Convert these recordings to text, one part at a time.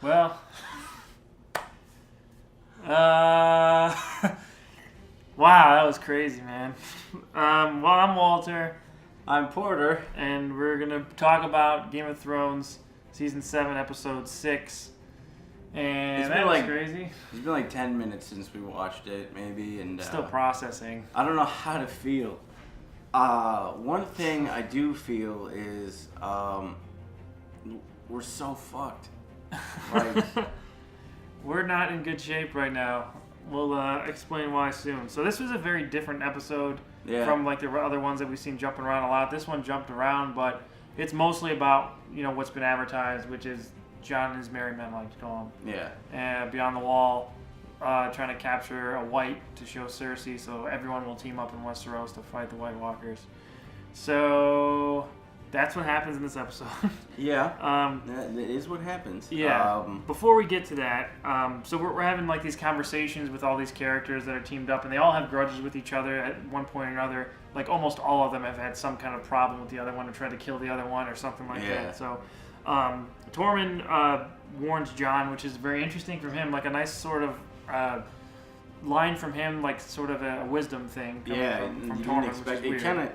Well, wow, that was crazy, man. Well, I'm Walter. I'm Porter. And we're going to talk about Game of Thrones Season 7, Episode 6. And that was crazy. It's been like 10 minutes since we watched it, maybe. And still processing. I don't know how to feel. One thing I do feel is we're so fucked. Like, we're not in good shape right now. We'll explain why soon. So this was a very different episode from like the other ones that we've seen jumping around a lot. This one jumped around, but it's mostly about, you know, what's been advertised, which is Jon and his merry men, like to call him. Yeah. And Beyond the Wall, trying to capture a white to show Cersei, so everyone will team up in Westeros to fight the White Walkers. So that's what happens in this episode. Yeah. That is what happens. Yeah. Before we get to that, so we're having like these conversations with all these characters that are teamed up, and they all have grudges with each other at one point or another. Like almost all of them have had some kind of problem with the other one and tried to kill the other one or something like that. So Tormund warns Jon, which is very interesting from him, like a nice sort of line from him, like sort of a wisdom thing. From Tormund, expect it. Kind of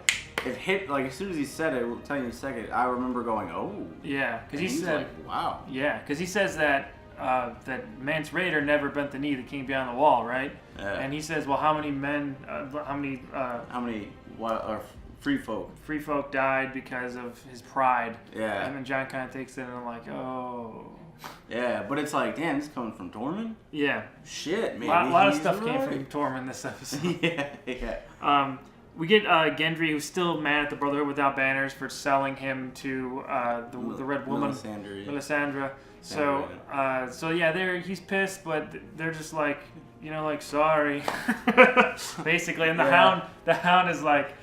it hit like as soon as he said it. I'll tell you in a second. I remember going, "Oh." Yeah, because he said, like, "Wow." Yeah, because he says that Mance Rayder never bent the knee, the king beyond the wall, right? And he says, "Well, how many men? How many free folk died because of his pride?" Yeah. And then Jon kind of takes it and I'm like, "Oh." Yeah, but it's like, damn, this is coming from Tormund? Yeah. Shit, man. A lot of stuff came from Tormund this episode. Yeah. We get Gendry, who's still mad at the Brotherhood Without Banners for selling him to the Red Woman, Melisandre. So he's pissed, but they're just like, you know, like, sorry, basically. And the Hound is like,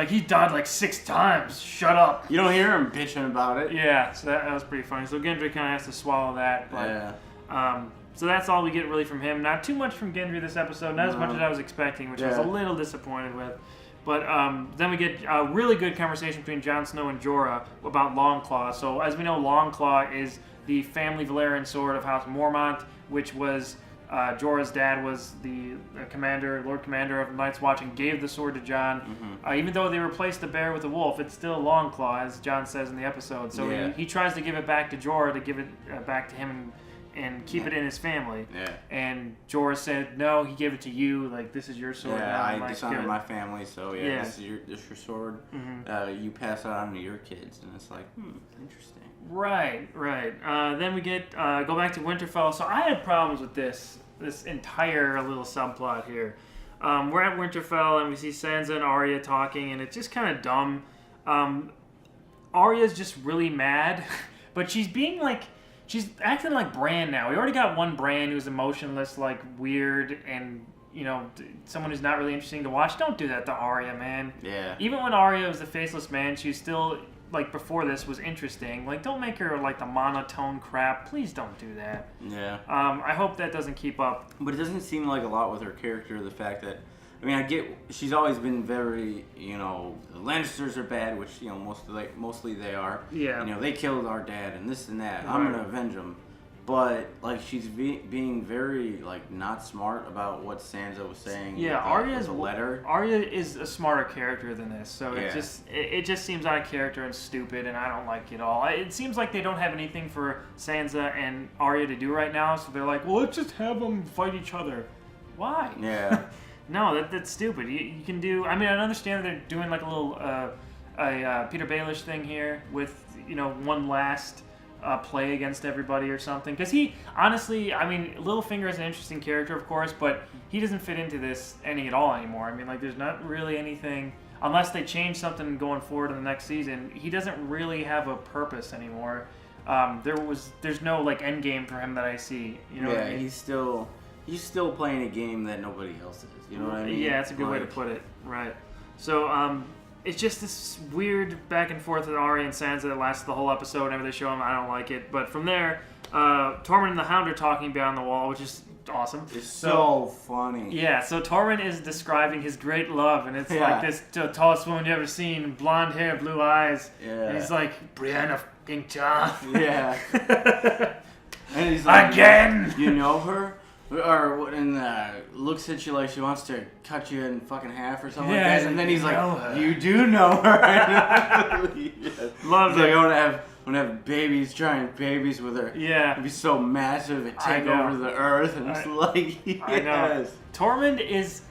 he died like 6 times. Shut up. You don't hear him bitching about it. Yeah, so that was pretty funny. So Gendry kind of has to swallow that. But, so that's all we get really from him. Not too much from Gendry this episode. Not as much as I was expecting, which I was a little disappointed with. But then we get a really good conversation between Jon Snow and Jorah about Longclaw. So as we know, Longclaw is the family Valyrian sword of House Mormont, which was Jorah's dad was the Lord Commander of Night's Watch and gave the sword to Jon. Mm-hmm. Even though they replaced the bear with a wolf, it's still Longclaw, as Jon says in the episode. So he tries to give it back to Jorah, to give it back to him and keep it in his family. Yeah. And Jorah said, no, he gave it to you. Like, this is your sword. Yeah, I dishonored my family, so this is your sword. Mm-hmm. You pass it on to your kids. And it's like, interesting. Right. Then we get, go back to Winterfell. So I had problems with this entire little subplot here. We're at Winterfell, and we see Sansa and Arya talking, and it's just kind of dumb. Arya's just really mad, but she's being like, she's acting like Bran now. We already got one Bran who's emotionless, like weird, and you know, someone who's not really interesting to watch. Don't do that to Arya, man. Yeah. Even when Arya was the faceless man, she's still, like before this, was interesting. Like, don't make her like the monotone crap. Please don't do that. Yeah. I hope that doesn't keep up. But it doesn't seem like a lot with her character. The fact that, I mean, I get she's always been very, you know, the Lannisters are bad, which, you know, mostly they are. Yeah. You know, they killed our dad and this and that. Right. I'm gonna avenge them. But like, she's being very like not smart about what Sansa was saying. Yeah, Arya's a letter. Arya is a smarter character than this, so it just seems out of character and stupid, and I don't like it all. It seems like they don't have anything for Sansa and Arya to do right now, so they're like, well, let's just have them fight each other. Why? Yeah. No, that's stupid. You can do... I mean, I understand that they're doing like a little Peter Baelish thing here with, you know, one last play against everybody or something. Because he, honestly, I mean, Littlefinger is an interesting character, of course, but he doesn't fit into this any at all anymore. I mean, like, there's not really anything... Unless they change something going forward in the next season, he doesn't really have a purpose anymore. There's no, like, end game for him that I see. You know what I mean? He's still playing a game that nobody else is. You know what I mean? Yeah, that's a good way to put it. Right. So, it's just this weird back and forth with Arya and Sansa that lasts the whole episode. Whenever they show him, I don't like it. But from there, Tormund and the Hound are talking Beyond the Wall, which is awesome. It's so funny. Yeah, so Tormund is describing his great love, and it's like this tallest woman you ever seen, blonde hair, blue eyes. Yeah. And he's like, Brienne of King John. Yeah. And he's like, again. You know her? Or looks at you like she wants to cut you in fucking half or something like that. And then he's like, you do know her. Yes. Love it. Like, I want to have babies, giant babies with her. Yeah. It'd be so massive it'd take over the earth. And it's like, yes. I know. Tormund is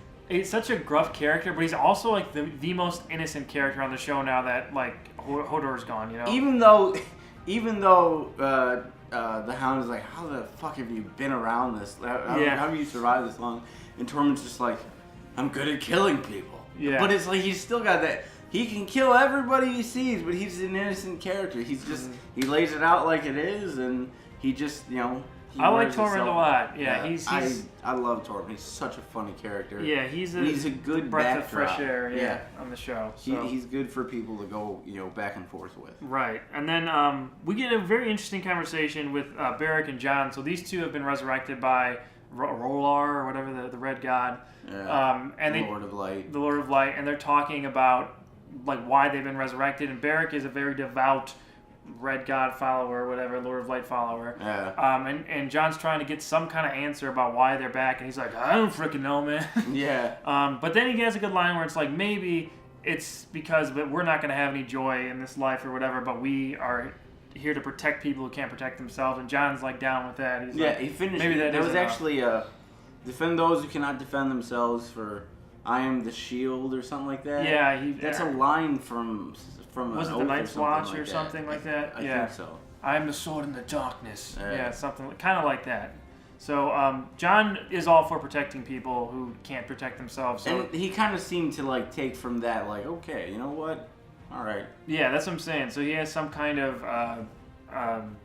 such a gruff character, but he's also like the most innocent character on the show now that like Hodor's gone, you know? Even though the Hound is like, how the fuck have you been around this? How have you survived this long? And Tormund's just like, I'm good at killing people. Yeah. But it's like he's still got that. He can kill everybody he sees, but he's an innocent character. He's just he lays it out like it is, and he just I like Tormund a lot. Yeah, I love Tormund. He's such a funny character. Yeah, he's a good breath backdrop. of fresh air. Yeah, on the show. So. He's good for people to go back and forth with. Right, and then we get a very interesting conversation with Beric and Jon. So these two have been resurrected by Rolar or whatever the Red God. Yeah. And the Lord of Light. The Lord of Light, and they're talking about like why they've been resurrected. And Beric is a very devout Red God follower, or whatever, Lord of Light follower. Yeah. And Jon's trying to get some kind of answer about why they're back, and he's like, I don't freaking know, man. Yeah. But then he has a good line where it's like, maybe it's because we're not going to have any joy in this life or whatever, but we are here to protect people who can't protect themselves. And Jon's like down with that. He's like, he finished. Maybe that was enough. Actually defend those who cannot defend themselves. For I am the shield or something like that. Yeah, that's a line from. Was it the Night's Watch or something like that? I think so. I am the sword in the darkness. Yeah, something kind of like that. So Jon is all for protecting people who can't protect themselves. So. And he kind of seemed to like take from that, like, okay, you know what? All right. Yeah, that's what I'm saying. So he has some kind of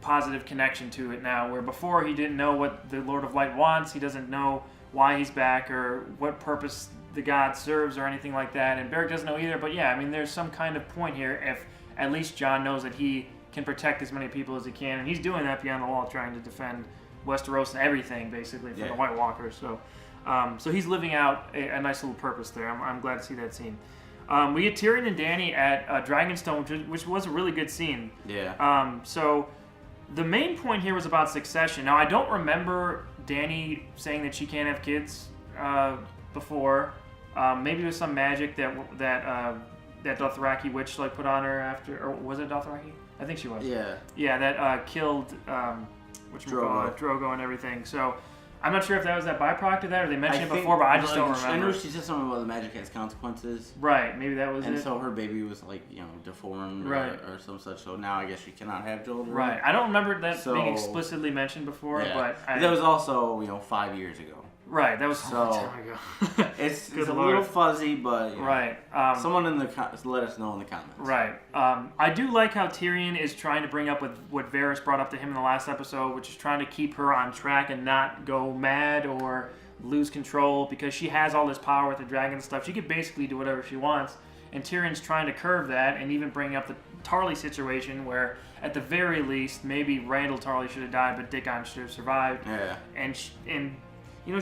positive connection to it now, where before he didn't know what the Lord of Light wants. He doesn't know why he's back or what purpose the god serves or anything like that, and Beric doesn't know either. But yeah, I mean, there's some kind of point here if at least Jon knows that he can protect as many people as he can, and he's doing that beyond the wall, trying to defend Westeros and everything basically from the White Walkers. So so he's living out a nice little purpose there. I'm glad to see that scene. We get Tyrion and Dany at Dragonstone, which was a really good scene. Yeah. So the main point here was about succession. Now, I don't remember Dany saying that she can't have kids before. Maybe it was some magic that Dothraki witch like put on her after, or was it Dothraki? I think she was. Yeah. Yeah, that killed Drogo and everything. So I'm not sure if that was that byproduct of that, or they mentioned it before, but I just don't remember. I know she said something about the magic has consequences. Right, maybe that was it. And so her baby was like, deformed or some such. So now I guess she cannot have children. Right. I don't remember that being explicitly mentioned before, but that was also 5 years ago. Right, that was a long time ago. it's a little fuzzy, but right. Someone let us know in the comments. Right. I do like how Tyrion is trying to bring up what Varys brought up to him in the last episode, which is trying to keep her on track and not go mad or lose control, because she has all this power with the dragon stuff. She could basically do whatever she wants, and Tyrion's trying to curb that and even bring up the Tarly situation where, at the very least, maybe Randall Tarly should have died, but Dickon should have survived. Yeah. And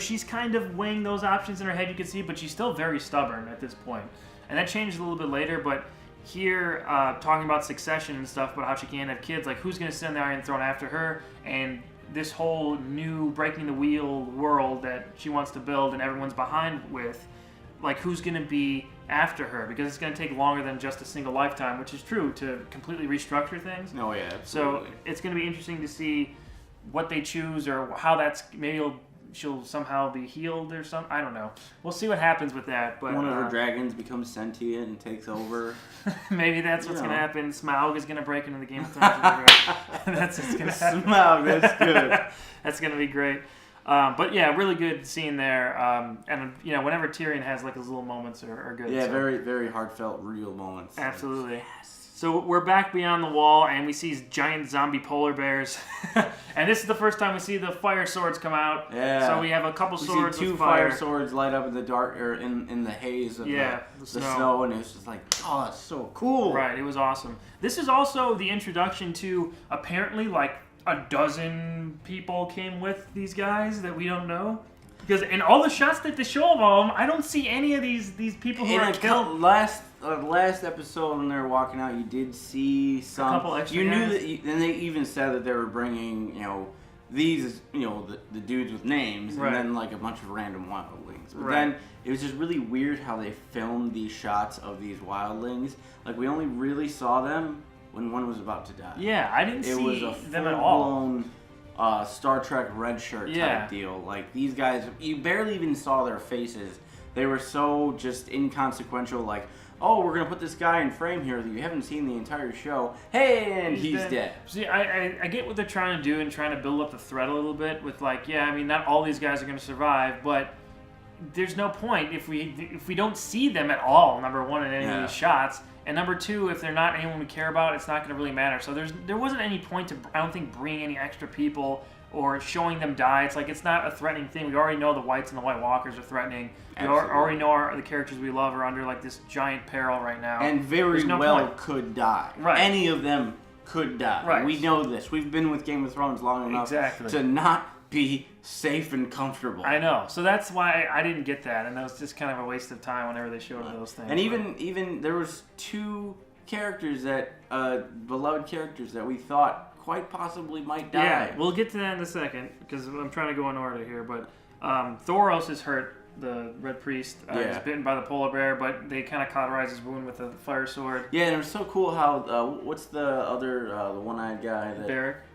she's kind of weighing those options in her head, you can see, but she's still very stubborn at this point. And that changed a little bit later, but here, talking about succession and stuff, about how she can't have kids, like, who's going to sit on the Iron Throne after her? And this whole new breaking the wheel world that she wants to build and everyone's behind with, like, who's going to be after her? Because it's going to take longer than just a single lifetime, which is true, to completely restructure things. Oh, yeah, absolutely. So it's going to be interesting to see what they choose, or how that's, maybe she'll somehow be healed or something. I don't know. We'll see what happens with that. But one of her dragons becomes sentient and takes over. Maybe that's what's going to happen. Smaug is going to break into the Game of Thrones. That's what's going to happen. Smaug, that's good. That's going to be great. But yeah, really good scene there. And whenever Tyrion has like his little moments are good. Yeah, so. Very, very heartfelt, real moments. Absolutely. Yes. So we're back beyond the wall, and we see giant zombie polar bears. And this is the first time we see the fire swords come out. Yeah. So we have a couple swords see two with fire. swords light up in the dark, or in the haze of the snow, and it was just like, oh, that's so cool. Right, it was awesome. This is also the introduction to, apparently, like, a dozen people came with these guys that we don't know. Because in all the shots that they show of them, I don't see any of these people who are killed. Last episode when they were walking out, you did see some. A couple extra You guys. knew that, and they even said that they were bringing, these, the dudes with names, and then like a bunch of random wildlings. But then it was just really weird how they filmed these shots of these wildlings. Like we only really saw them when one was about to die. Yeah, I didn't see them at all. Star Trek red shirt type deal. Like these guys, you barely even saw their faces. They were so just inconsequential. Like, oh, we're gonna put this guy in frame here that you haven't seen the entire show. Hey, and he's dead. See, I get what they're trying to do and trying to build up the threat a little bit with like, yeah, I mean, not all these guys are gonna survive, but there's no point if we don't see them at all. Number one, in any of these shots. And number two, if they're not anyone we care about, it's not going to really matter. So there wasn't any point to, I don't think, bringing any extra people or showing them die. It's like it's not a threatening thing. We already know the Whites and the White Walkers are threatening. Absolutely. We already know the characters we love are under like this giant peril right now. And very could die. Right. Any of them could die. Right. We know this. We've been with Game of Thrones long enough to not be safe and comfortable. I know. So that's why I didn't get that, and that was just kind of a waste of time whenever they showed those things. And even there was two characters that beloved characters that we thought quite possibly might die. Yeah, we'll get to that in a second because I'm trying to go in order here. But Thoros is hurt. The Red Priest is bitten by the polar bear, but they kind of cauterize his wound with a fire sword. Yeah, and it was so cool how what's the other the one-eyed guy that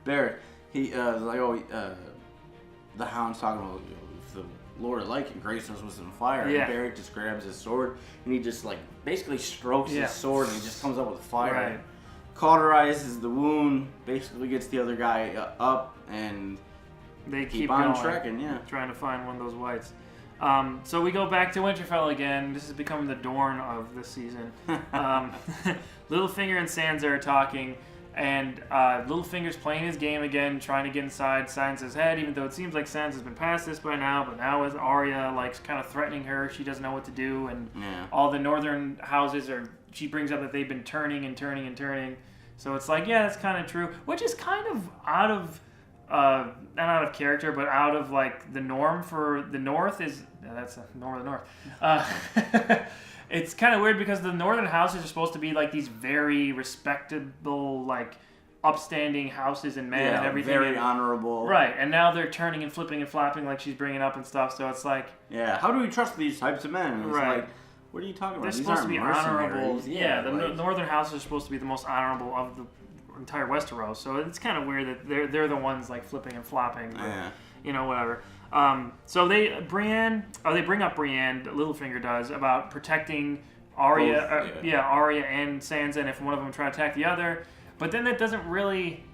Barrett. He was like, the Hound's talking about if the Lord of Light can grace us with some fire, and Barrett just grabs his sword and he just like basically strokes his sword and he just comes up with fire. Right. Cauterizes the wound, basically gets the other guy up, and they keep on going, trekking, trying to find one of those Whites. So we go back to Winterfell again. This is becoming the Dorne of this season. Littlefinger and Sansa are talking, and Littlefinger's playing his game again, trying to get inside Sansa's head, even though it seems like Sansa's been past this by now, but now with Arya like kind of threatening her, she doesn't know what to do, and all the northern houses she brings up that they've been turning and turning and turning. So it's like, yeah, that's kind of true, which is kind of out of not out of character, but out of like the norm for the North that's the norm of the North. It's kind of weird because the northern houses are supposed to be like these very respectable, like upstanding houses and men and everything. Very honorable. Right, and now they're turning and flipping and flapping like she's bringing up and stuff. So it's like, how do we trust these types of men? And it's like, what are you talking about? They're supposed to be honorable. Yeah, the northern houses are supposed to be the most honorable of the entire Westeros. So it's kind of weird that they're the ones like flipping and flopping. But, whatever. So they bring up Brienne, Littlefinger does, about protecting Arya, Arya and Sansa, and if one of them try to attack the other. But then that doesn't really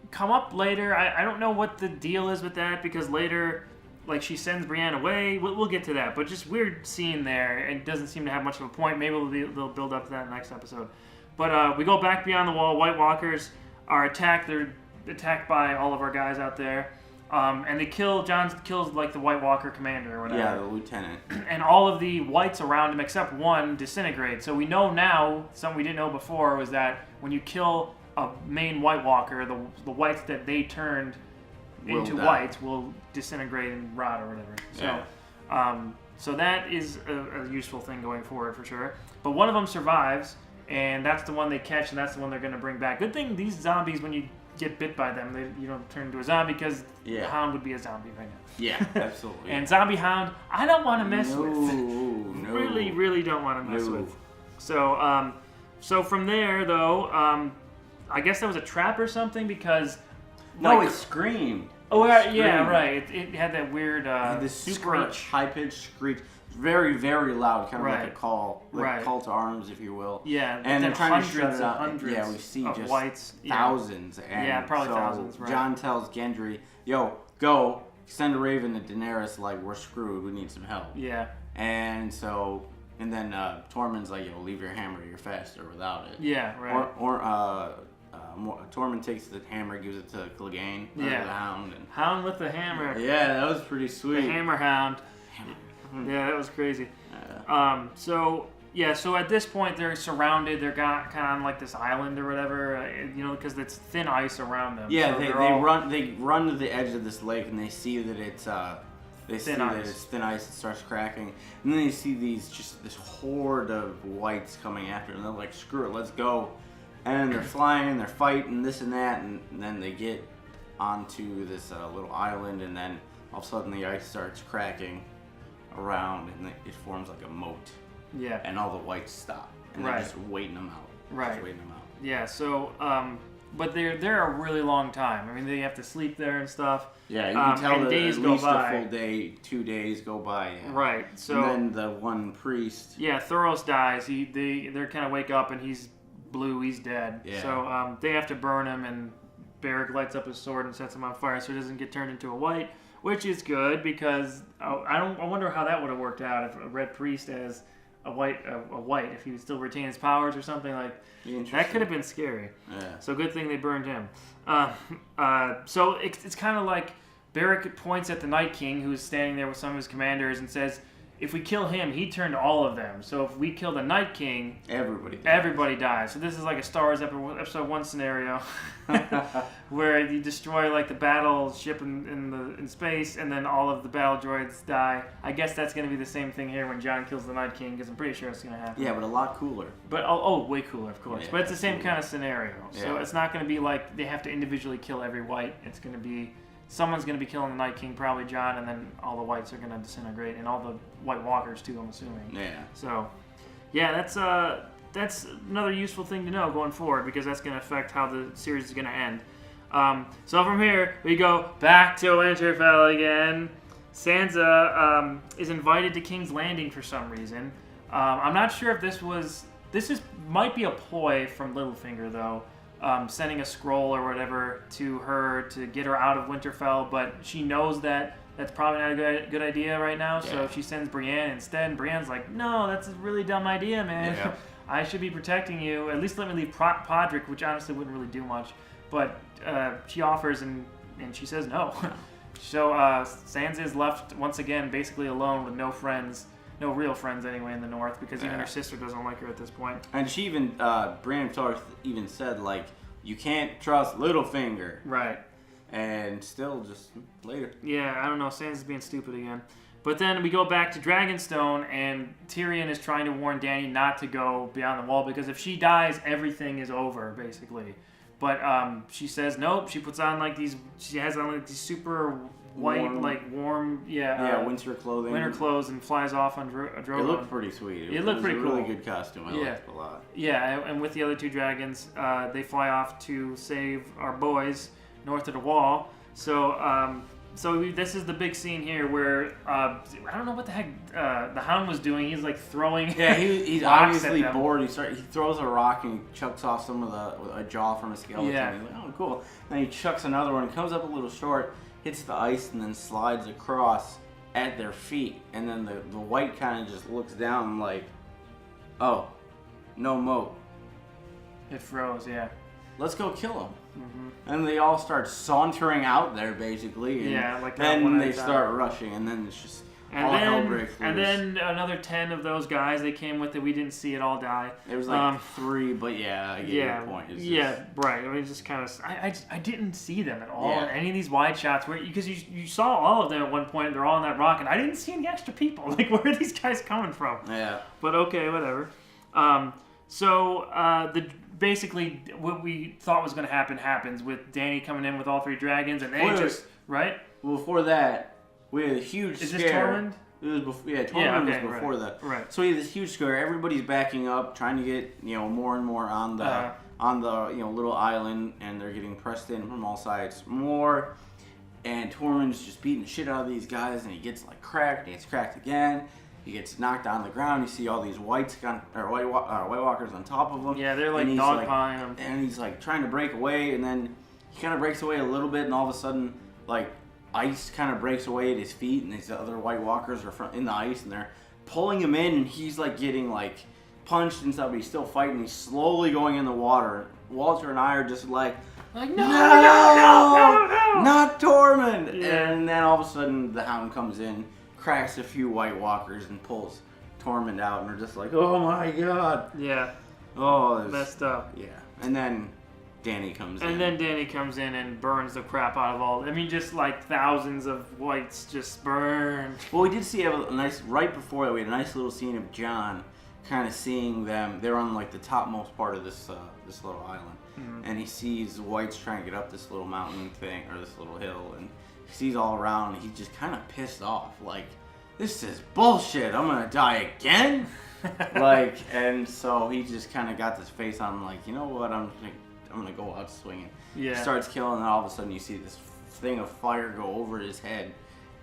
come up later. I don't know what the deal is with that, because later, like, she sends Brienne away. We'll get to that, but just weird scene there, and it doesn't seem to have much of a point. Maybe they'll build up to that in the next episode. But we go back beyond the wall. White Walkers are attacked. They're attacked by all of our guys out there. And they John kills like the White Walker commander or whatever. Yeah, the lieutenant. And all of the Whites around him, except one, disintegrate. So we know now, something we didn't know before, was that when you kill a main White Walker, the Whites that they turned into Whites will disintegrate and rot or whatever. So, so that is a useful thing going forward for sure. But one of them survives, and that's the one they catch, and that's the one they're going to bring back. Good thing these zombies, when you get bit by them, you don't turn into a zombie, because the Hound would be a zombie right now. Yeah, absolutely. And zombie Hound, I don't want to mess with. No. Really, really don't want to mess with. So, so from there though, I guess that was a trap or something, because it screamed. Oh yeah, right. It had that weird the super high-pitched screech. Very, very loud, kind of like a call, call to arms, if you will. Yeah, and they're trying to shut it out. Hundreds we see just Whites. thousands. And probably thousands. Right. Jon tells Gendry, "Yo, go send a raven to Daenerys. Like, we're screwed. We need some help." Yeah. And then Tormund's like, "Yo, leave your hammer. You're faster without it." Yeah, right. Tormund takes the hammer, gives it to Clegane, the Hound. And Hound with the hammer. Yeah, that was pretty sweet. The hammer Hound. Yeah, that was crazy. So at this point they're surrounded. They're kind of on like this island or whatever, because it's thin ice around them. Yeah, so they run to the edge of this lake, and they see that it's thin ice. It starts cracking, and then they see this horde of Whites coming after them. And they're like, "Screw it, let's go!" And they're flying, they're fighting this and that, and then they get onto this little island, and then all of a sudden the ice starts cracking around, and it forms like a moat. Yeah. And all the whites stop, and they're just waiting them out. Right. Just waiting them out. Yeah. So, but they're there a really long time. I mean, they have to sleep there and stuff. Yeah, you can tell that days at go least by. a full day, 2 days go by. Yeah. Right. So. And then the one priest. Yeah, Thoros dies. They're kind of wake up and he's blue. He's dead. Yeah. So they have to burn him, and Beric lights up his sword and sets him on fire so he doesn't get turned into a white, which is good because I wonder how that would have worked out if a red priest as a white if he would still retain his powers or something like that. Could have been scary. Yeah. So good thing they burned him. So it's kind of like Beric points at the Night King, who's standing there with some of his commanders, and says, if we kill him, he turned all of them. So if we kill the Night King, everybody dies. So this is like a Star Wars episode 1 scenario where you destroy like the battleship in space, and then all of the battle droids die. I guess that's going to be the same thing here when Jon kills the Night King, because I'm pretty sure it's going to happen. Yeah, but a lot cooler. But way cooler, of course. Yeah, but it's the same kind of scenario. So it's not going to be like they have to individually kill every white. It's going to be someone's going to be killing the Night King, probably Jon, and then all the whites are going to disintegrate, and all the White Walkers too, I'm assuming. Yeah. So, yeah, that's another useful thing to know going forward, because that's going to affect how the series is going to end. So from here, we go back to Winterfell again. Sansa is invited to King's Landing for some reason. I'm not sure if this might be a ploy from Littlefinger, though. Sending a scroll or whatever to her to get her out of Winterfell, but she knows that that's probably not a good idea right now, so she sends Brienne instead, and Brienne's like, no, that's a really dumb idea, man. Yeah. I should be protecting you. At least let me leave Podrick, which honestly wouldn't really do much, but she offers, and she says no. So Sansa is left once again basically alone with no friends. No real friends anyway in the north, because even her sister doesn't like her at this point. And she even, Brienne of Tarth even said, like, you can't trust Littlefinger. Right. And still just later. Yeah, I don't know. Sansa's being stupid again. But then we go back to Dragonstone, and Tyrion is trying to warn Dany not to go beyond the wall, because if she dies, everything is over, basically. But she says nope. She puts on like these. She has on like these super white, warm, winter clothing. Winter clothes, and flies off on Drogon. It looked pretty sweet. It looked pretty cool. Really good costume. I liked it a lot. Yeah, and with the other two dragons, they fly off to save our boys north of the wall. So, this is the big scene here where I don't know what the heck the Hound was doing. He's like throwing. Yeah, he's obviously bored. He throws a rock and he chucks off some of a jaw from a skeleton. Yeah. He's like, oh, cool. Then he chucks another one. Comes up a little short. Hits the ice and then slides across at their feet, and then the white kind of just looks down like, oh, no moat. It froze, yeah. Let's go kill him. Mm-hmm. And they all start sauntering out there, basically. And then they start rushing, and then it's just hell breaks loose. And then another 10 of those guys they came with that we didn't see it all die. There was like 3, but I get your point. Right. I mean, just kind of, I didn't see them at all. Yeah. Any of these wide shots, because you saw all of them at one point. They're all on that rock, and I didn't see any extra people. Like, where are these guys coming from? Yeah. But okay, whatever. Basically what we thought was going to happen happens with Dany coming in with all 3 dragons, and they right. Well, before that. We had a huge scare. Is this Tormund? It was before. Yeah, Tormund was before that. Right. So we had this huge scare. Everybody's backing up, trying to get more and more on the little island, and they're getting pressed in from all sides more. And Tormund's just beating the shit out of these guys, and he gets like cracked. And he gets cracked again. He gets knocked on the ground. You see all these White Walkers on top of him. Yeah, they're like dogpiling him. And he's like trying to break away, and then he kind of breaks away a little bit, and all of a sudden, like, ice kind of breaks away at his feet, and these other White Walkers are in the ice, and they're pulling him in, and he's like getting like punched and stuff, but he's still fighting. He's slowly going in the water. Walter and I are just like no, not Tormund. Yeah. And then all of a sudden the Hound comes in, cracks a few White Walkers, and pulls Tormund out, and we're just like, oh my god. Yeah. Oh, messed up. Yeah. And then Dany comes in. And then Dany comes in and burns the crap out of all. I mean, just like thousands of whites just burn. Well, we did see right before that, we had a nice little scene of Jon kind of seeing them. They're on like the topmost part of this little island. and he sees whites trying to get up this little mountain thing, or this little hill, and he sees all around, and he's just kind of pissed off, like, this is bullshit, I'm gonna die again? Like, and so he just kind of got this face on, like, you know what, I'm gonna go out swinging. Yeah. He starts killing, and all of a sudden you see this thing of fire go over his head,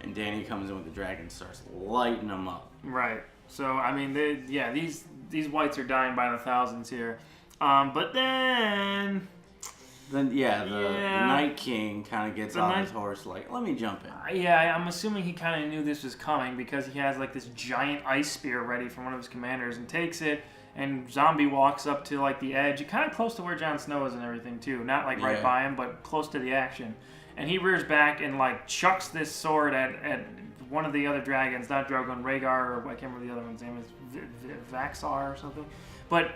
and Dany comes in with the dragon and starts lighting him up. Right. So, I mean, these whites are dying by the thousands here. But then... The Night King kind of gets off his horse, like, let me jump in. Yeah, I'm assuming he kind of knew this was coming because he has, like, this giant ice spear ready from one of his commanders and takes it, and Zombie walks up to, like, the edge, kind of close to where Jon Snow is and everything, too. Not, like, right by him, but close to the action. And he rears back and, like, chucks this sword at one of the other dragons, not Drogon, Rhaegar, or I can't remember the other one's name is, Vaxar or something. But,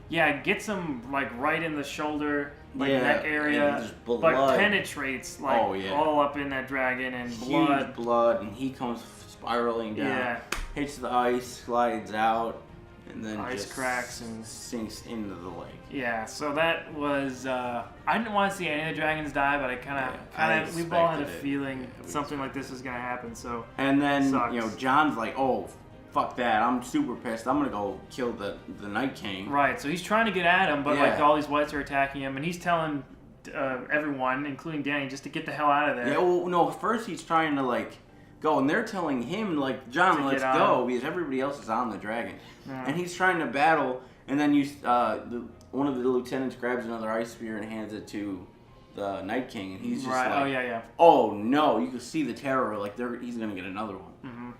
gets him, like, right in the shoulder, like, neck area, but penetrates, like, all up in that dragon, and blood. Huge blood, and he comes spiraling down, hits the ice, slides out, and then ice just cracks and sinks into the lake. Yeah, so that was, I didn't want to see any of the dragons die, but I kind of, we've all had a feeling something like this is going to happen, so. And then, Jon's like, oh, fuck that, I'm super pissed, I'm gonna go kill the Night King. Right, so he's trying to get at him, but like all these whites are attacking him, and he's telling everyone, including Dany, just to get the hell out of there. Yeah, well, no, first he's trying to, like, go, and they're telling him, like, Jon, let's go, because everybody else is on the dragon. Yeah. And he's trying to battle, and then one of the lieutenants grabs another ice spear and hands it to the Night King, and he's just like, oh no, you can see the terror, like, he's gonna get another one. Mm-hmm.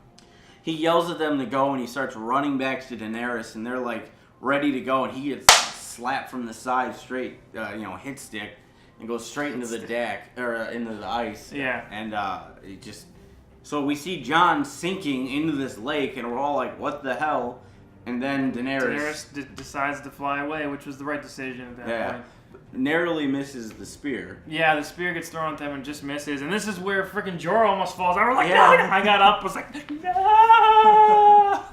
He yells at them to go, and he starts running back to Daenerys, and they're, like, ready to go, and he gets slapped from the side straight, hit stick, and goes straight into the deck, or into the ice. Yeah. And it just... So we see Jon sinking into this lake, and we're all like, what the hell? And then Daenerys decides to fly away, which was the right decision at that point. Narrowly misses the spear. Yeah, the spear gets thrown at them and just misses. And this is where freaking Jorah almost falls. I was like, no! I got up, was like, no!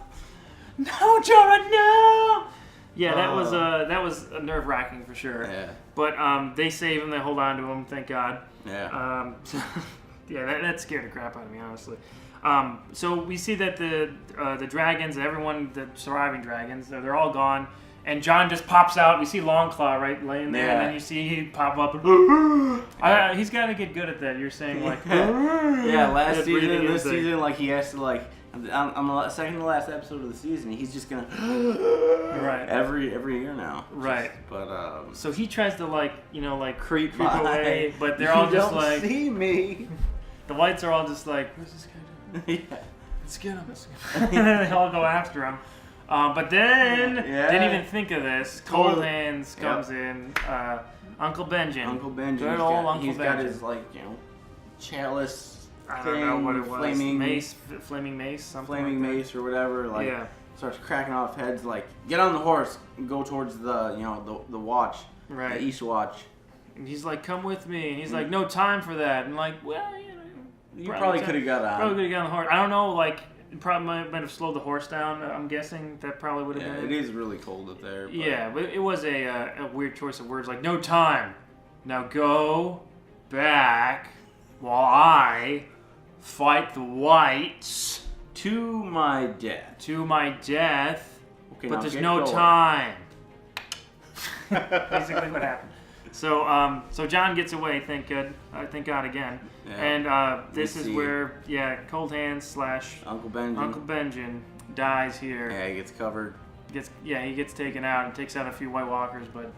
No, Jorah, no! Yeah, that was nerve-wracking for sure. Yeah. But they save him, they hold on to him, thank God. Yeah. That scared the crap out of me, honestly. So we see that the dragons, everyone, the surviving dragons, they're all gone. And Jon just pops out. We see Longclaw, right, laying there, and then you see he pop up. He's got to get good at that. You're saying, like... last season, this season, like, he has to, like... On the second to last episode of the season, he's just gonna... right. Every year now. Right. But, so he tries to, like, creep away, but they're all just like... see me! The whites are all just like, what's this guy doing? Yeah. Let's get him. And they all go after him. But then, didn't even think of this. Cold Hands comes in. Uncle Benjen. Uncle Benjen. Good old Uncle Benjen. He's got his, like, chalice I don't know what it was. Flaming mace, something Flaming like mace or whatever. Like, starts cracking off heads, like, get on the horse and go towards the watch. Right. The East Watch. And he's like, come with me. And he's like, no time for that. And like, well, you probably could have got on. Probably could have got on the horse. I don't know, like... It probably might have slowed the horse down. I'm guessing that probably would have been. It is really cold up there. But... Yeah, but it was a weird choice of words. Like, no time. Now go back while I fight the whites to my death. To my death. Okay, but there's no going. time. Basically, what happened. So Jon gets away. Thank God again. Yeah. And this is where Cold Hands / Uncle Benjen dies here. Yeah, he gets covered. He gets taken out and takes out a few White Walkers, but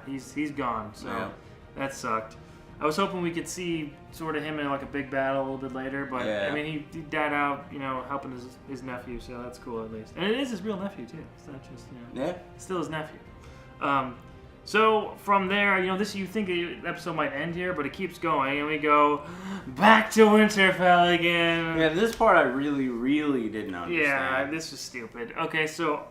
he's gone. So that sucked. I was hoping we could see sort of him in like a big battle a little bit later, but I mean he died out, helping his nephew, so that's cool at least. And it is his real nephew too. It's not just it's still his nephew. So from there, you think the episode might end here, but it keeps going, and we go back to Winterfell again. Yeah, this part I really, really didn't understand. Yeah, this was stupid. Okay, so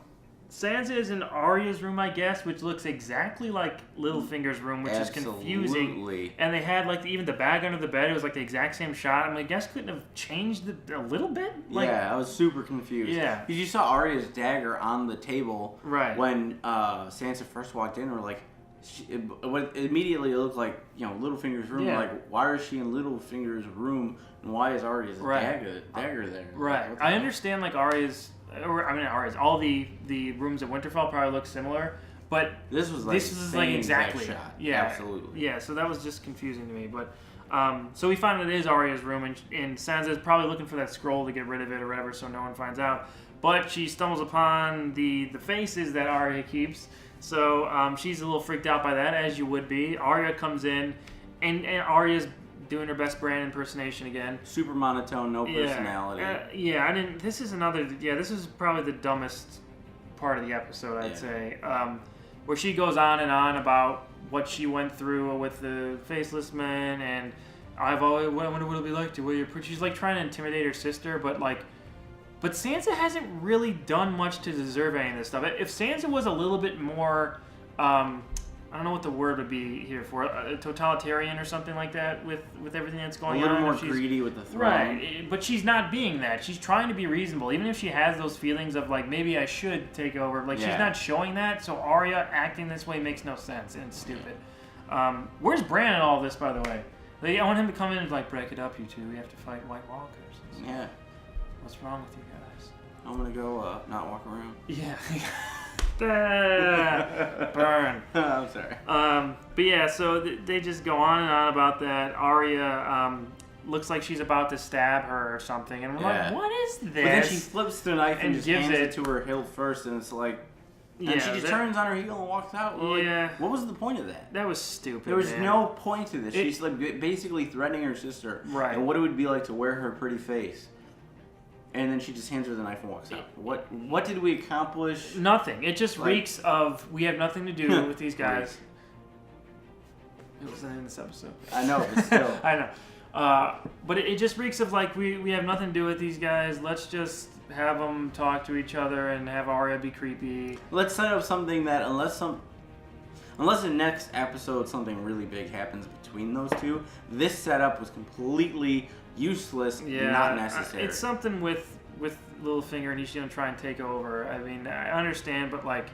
Sansa is in Arya's room, I guess, which looks exactly like Littlefinger's room, which is confusing. And they had even the bag under the bed. It was like the exact same shot. I mean, I guess couldn't have changed a little bit. I was super confused. Yeah, because you saw Arya's dagger on the table. Right. When Sansa first walked in, we're like, immediately it looked like, Littlefinger's room. Yeah. Like, why is she in Littlefinger's room, and why is Arya's dagger there? Right. I understand, like, all the rooms at Winterfell probably look similar, but this was like exactly shot. Yeah, absolutely. Yeah, so that was just confusing to me, but. So we find out it is Arya's room, and Sansa's probably looking for that scroll to get rid of it or whatever, so no one finds out. But she stumbles upon the faces that Arya keeps, so she's a little freaked out by that, as you would be. Arya comes in, and Arya's doing her best Bran impersonation again. Super monotone, no personality. This is probably the dumbest part of the episode, I'd say, where she goes on and on about what she went through with the faceless men, and I wonder what it'll be like to wear your. She's like trying to intimidate her sister, but Sansa hasn't really done much to deserve any of this stuff. If Sansa was a little bit more, I don't know what the word would be here for, totalitarian or something like that with everything that's going on. A little more greedy with the throne. Right, but she's not being that. She's trying to be reasonable. Even if she has those feelings of, like, maybe I should take over. Like, she's not showing that, so Arya acting this way makes no sense, and it's stupid. Where's Bran in all this, by the way? I want him to come in and, like, break it up, you two. We have to fight White Walkers. Yeah. What's wrong with you guys? I'm going to go not walk around. Yeah. Burn. I'm sorry. But yeah, so they just go on and on about that. Arya looks like she's about to stab her or something, and we're like, "What is this?" But then she flips the knife and just hands it to her hilt first, and it's like, and she just turns on her heel and walks out. Yeah. What was the point of that? That was stupid. There was no point to this. She's like basically threatening her sister, right? And what it would be like to wear her pretty face. And then she just hands her the knife and walks out. What did we accomplish? Nothing. It just reeks of we have nothing to do with these guys. It wasn't in this episode. I know, but still. I know. But it just reeks of like we have nothing to do with these guys. Let's just have them talk to each other and have Arya be creepy. Let's set up something that unless the next episode something really big happens between those two, this setup was completely useless, not necessary. It's something with Littlefinger, and he's going to try and take over. I mean, I understand, but like,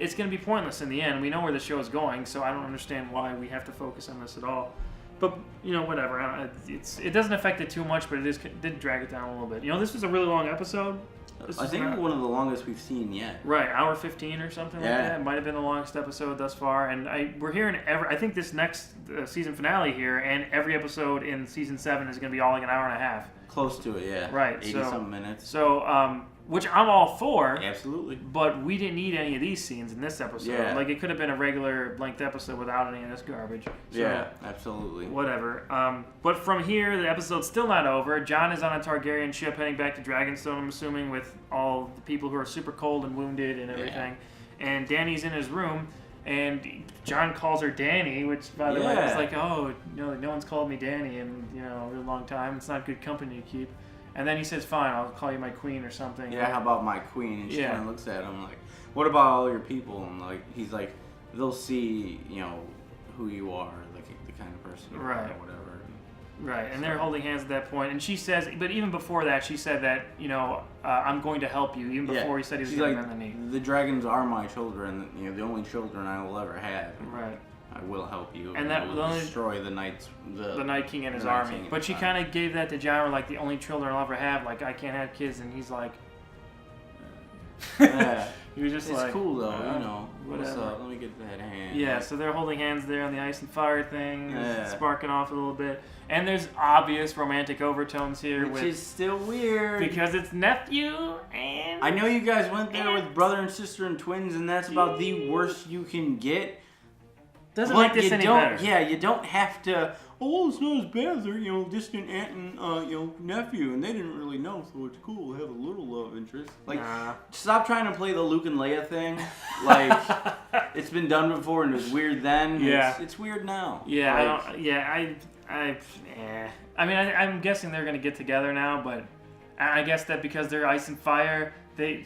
it's going to be pointless in the end. We know where the show is going, so I don't understand why we have to focus on this at all. But whatever. It doesn't affect it too much, but it did drag it down a little bit. This was a really long episode. I think one of the longest we've seen yet. Right, hour 15 or something like that. It might have been the longest episode thus far. And we're hearing I think this next season finale here, and every episode in season 7 is going to be all like an hour and a half. Close to it, yeah. Right. 80-something minutes. So, which I'm all for. Absolutely. But we didn't need any of these scenes in this episode. Yeah. Like, it could have been a regular length episode without any of this garbage. So, yeah, absolutely. Whatever. But from here, the episode's still not over. Jon is on a Targaryen ship heading back to Dragonstone, I'm assuming, with all the people who are super cold and wounded and everything. Yeah. And Dany's in his room, and Jon calls her Dany, which, by the way, is like, no one's called me Dany in, a really long time. It's not good company to keep. And then he says, fine, I'll call you my queen or something. Yeah, how about my queen? And she kind of looks at him like, what about all your people? And like, he's like, they'll see, who you are, like the kind of person you are or whatever. Right, and they're holding hands at that point. And she says, but even before that, she said that, I'm going to help you, even before he said he was going to bend the knee. The dragons are my children, the only children I will ever have. Right. I will help you. And that will destroy the Night King and his army. But she kind of gave that to Jon, like the only children I'll ever have. Like, I can't have kids, and he's like, he was just it's like, cool though, whatever. What's up? Let me get that hand. Yeah, so they're holding hands there on the ice and fire thing, sparking off a little bit. And there's obvious romantic overtones here, which is still weird because it's nephew and. I know you guys went there with brother and sister and twins, and that's about the worst you can get. Doesn't make this any better. Yeah, you don't have to. Oh, it's not as bad. They're distant aunt and nephew, and they didn't really know, so it's cool to have a little love interest. Like, stop trying to play the Luke and Leia thing. Like, it's been done before, and it was weird then. Yeah, it's weird now. Yeah, I mean, I'm guessing they're gonna get together now, but I guess that because they're ice and fire.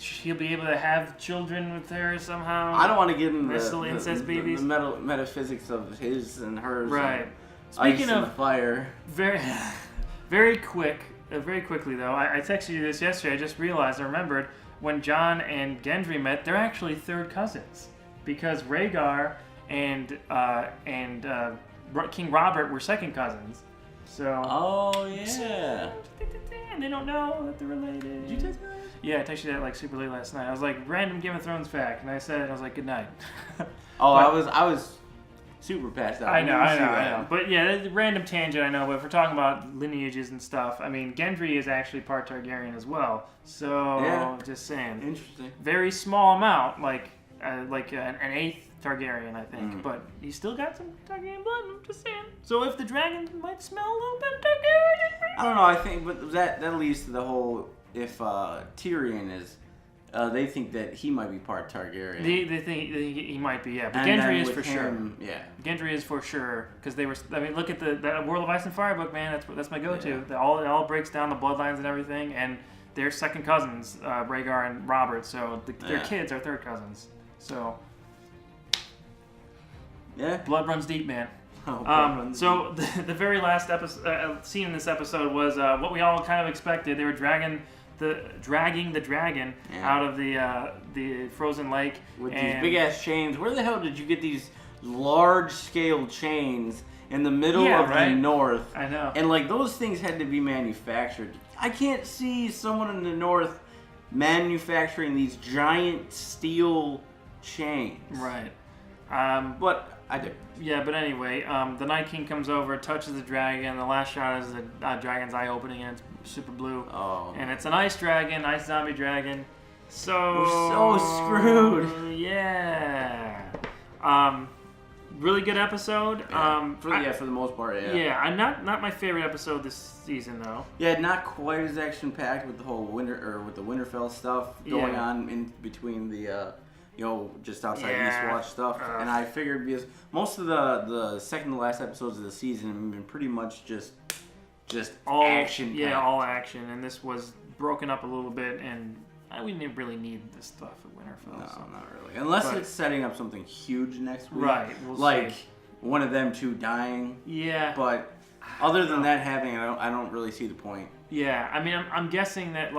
She'll be able to have children with her somehow. I don't want to give him incest babies. The metaphysics of his and hers. Right. Speaking of fire, very quickly though. I texted you this yesterday. I just realized. I remembered when Jon and Gendry met. They're actually third cousins because Rhaegar and King Robert were second cousins. So. Oh yeah. And they don't know that they're related. Did you text me that? Yeah, I texted you that like super late last night. I was like, random Game of Thrones fact, and I was like, good night. Oh, I was super passed out. I know. But yeah, random tangent, I know. But if we're talking about lineages and stuff, I mean, Gendry is actually part Targaryen as well. So yeah. Just saying. Interesting. Very small amount, like an eighth Targaryen, I think. But he's still got some Targaryen blood. I'm just saying. So if the dragon might smell a little bit of Targaryen, I don't know. I think, but that leads to the whole. If Tyrion is, they think that he might be part Targaryen. They think he might be, yeah. But Gendry is for sure. Yeah. Gendry is for sure because they were. I mean, look at the World of Ice and Fire book, man. That's my go-to. Yeah. It all breaks down the bloodlines and everything, and they're second cousins, Rhaegar and Robert. So their kids are third cousins. So yeah, blood runs deep, man. So the very last scene in this episode was what we all kind of expected. They were dragging the dragon out of the frozen lake with these big ass chains. Where the hell did you get these large scale chains in the middle of the north? I know. And like those things had to be manufactured. I can't see someone in the north manufacturing these giant steel chains. Right. But I do. Yeah, but anyway, the Night King comes over, touches the dragon. The last shot is the dragon's eye opening, and it's super blue. Oh. And it's an ice dragon, ice zombie dragon. So we're so screwed. Yeah. Really good episode. Yeah. For the most part, yeah. Yeah, not my favorite episode this season though. Yeah, not quite as action packed with the whole Winterfell stuff going on in between the. Just outside Eastwatch stuff. And I figured because most of the second to last episodes of the season have been pretty much just all action. Yeah, all action. And this was broken up a little bit, and we didn't really need this stuff at Winterfell. No, not really. Unless it's setting up something huge next week. Right. We'll see. One of them two dying. Yeah. But other than that happening, I don't really see the point. Yeah, I mean, I'm guessing that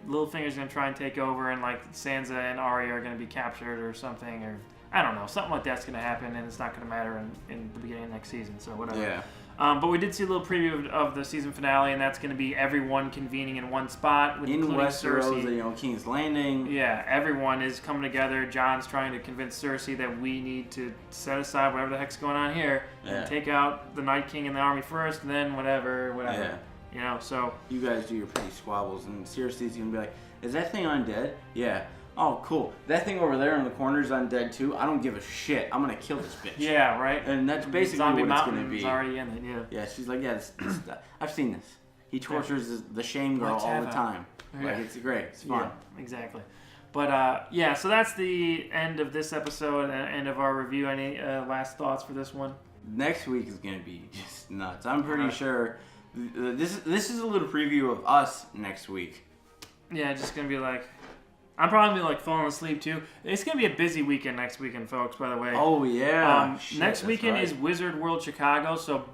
Littlefinger's gonna try and take over, and Sansa and Arya are gonna be captured or something, or I don't know, something like that's gonna happen, and it's not gonna matter in the beginning of next season. So whatever. Yeah. But we did see a little preview of the season finale, and that's gonna be everyone convening in one spot, in Westeros, King's Landing. Yeah, everyone is coming together. Jon's trying to convince Cersei that we need to set aside whatever the heck's going on here and take out the Night King and the army first, and then whatever. Yeah. So you guys do your pretty squabbles, and Cersei's gonna be like, "Is that thing undead?" Yeah. Oh, cool. That thing over there in the corner's undead too. I don't give a shit. I'm gonna kill this bitch. Yeah, right. And that's basically Zombie what it's gonna be. Already in it, yeah. Yeah, she's like, this I've seen this. He tortures the shame girl all the time. Yeah. It's great. It's fun. Yeah, exactly. But so that's the end of this episode and end of our review. Any last thoughts for this one? Next week is gonna be just nuts. I'm pretty sure. This is a little preview of us next week. Yeah, just gonna be I'm probably gonna be falling asleep too. It's gonna be a busy weekend next weekend, folks. By the way. Oh yeah. Next weekend is Wizard World Chicago. So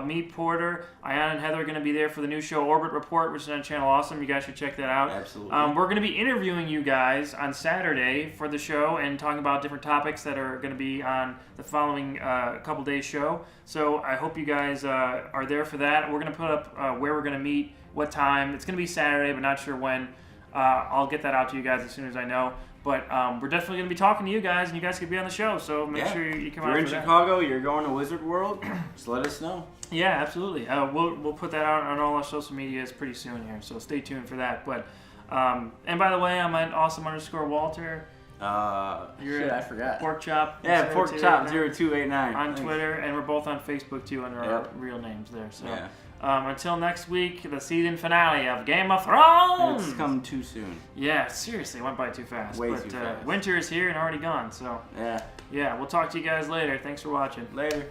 me, Porter, Ayan, and Heather are gonna be there for the new show Orbit Report, which is on Channel Awesome. You guys should check that out. Absolutely. We're gonna be interviewing you guys on Saturday for the show and talking about different topics that are gonna be on the following couple days show. So I hope you guys are there for that. We're gonna put up where we're gonna meet, what time. It's gonna be Saturday, but not sure when. I'll get that out to you guys as soon as I know. But we're definitely going to be talking to you guys, and you guys could be on the show. So make sure you come out. If you're in Chicago, you're going to Wizard World, just let us know. Yeah, absolutely. We'll put that out on all our social medias pretty soon here. So stay tuned for that. But and by the way, I'm at awesome_Walter. I forgot. Pork Chop. Yeah, Pork Chop 0289 on Twitter, and we're both on Facebook too under our real names there. So. Yeah. Until next week, the season finale of Game of Thrones. It's come too soon. Yeah, seriously, it went by too fast. Way too fast. Winter is here and already gone, so. Yeah. Yeah, we'll talk to you guys later. Thanks for watching. Later.